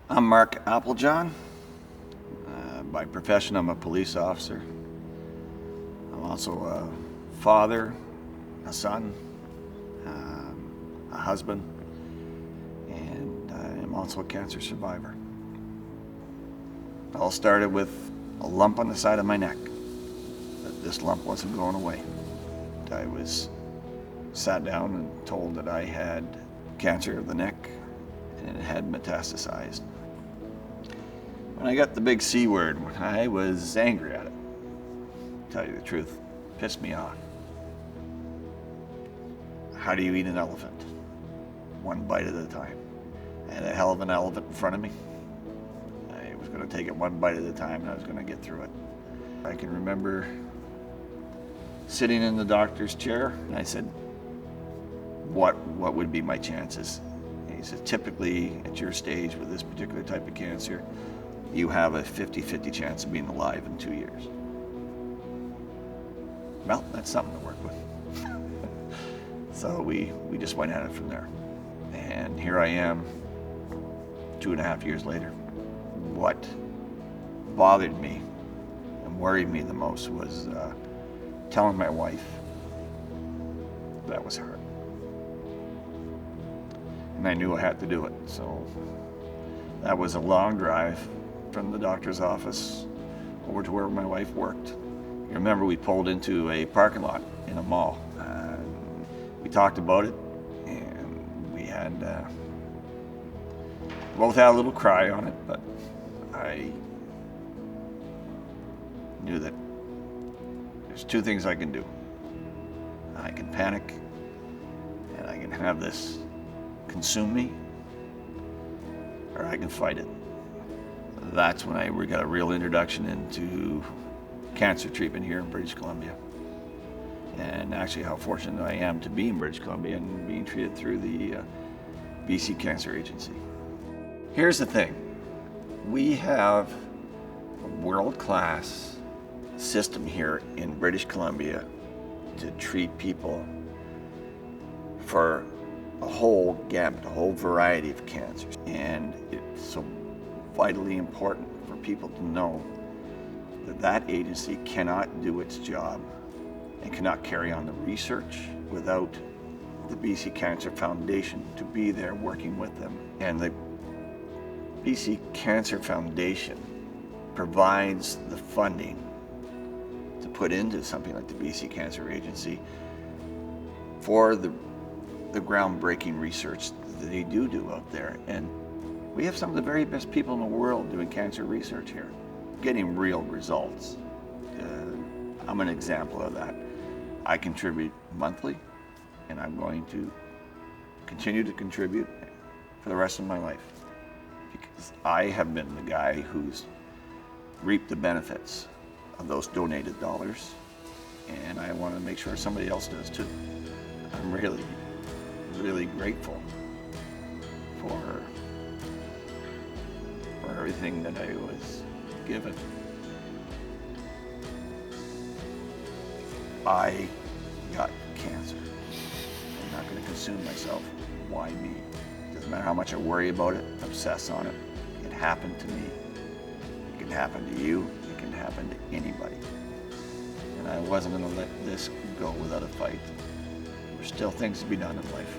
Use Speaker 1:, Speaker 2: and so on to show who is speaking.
Speaker 1: I'm Mark Applejohn. By profession, I'm a police officer. I'm also a father, a son, a husband, and I'm also a cancer survivor. It all started with a lump on the side of my neck. But this lump wasn't going away. I was sat down and told that I had cancer of the neck and it had metastasized. When I got the big C word, I was angry at it. To tell you the truth, it pissed me off. How do you eat an elephant? One bite at a time. I had a hell of an elephant in front of me. I was going to take it one bite at a time and I was going to get through it. I can remember sitting in the doctor's chair and I said, what would be my chances? And he said, typically at your stage with this particular type of cancer, you have a 50-50 chance of being alive in 2 years. Well, that's something to work with. So we just went at it from there. And here I am, 2.5 years later. What bothered me and worried me the most was telling my wife that was her. And I knew I had to do it, so that was a long drive from the doctor's office over to where my wife worked. You remember we pulled into a parking lot in a mall. We talked about it, and we had both had a little cry on it, but I knew that there's two things I can do. I can panic, and I can have this consume me, or I can fight it. That's when I got a real introduction into cancer treatment here in British Columbia. And actually how fortunate I am to be in British Columbia and being treated through the BC Cancer Agency. Here's the thing. We have a world-class system here in British Columbia to treat people for a whole gamut, a whole variety of cancers. And it's so vitally important for people to know that that agency cannot do its job and cannot carry on the research without the BC Cancer Foundation to be there working with them. And the BC Cancer Foundation provides the funding to put into something like the BC Cancer Agency for the groundbreaking research that they do out there. And we have some of the very best people in the world doing cancer research here, getting real results. I'm an example of that. I contribute monthly, and I'm going to continue to contribute for the rest of my life, because I have been the guy who's reaped the benefits of those donated dollars, and I want to make sure somebody else does too. I'm really, really grateful for everything that I was given. I got cancer. I'm not going to consume myself. Why me? Doesn't matter how much I worry about it, obsess on it. It happened to me. It can happen to you. It can happen to anybody. And I wasn't going to let this go without a fight. There's still things to be done in life.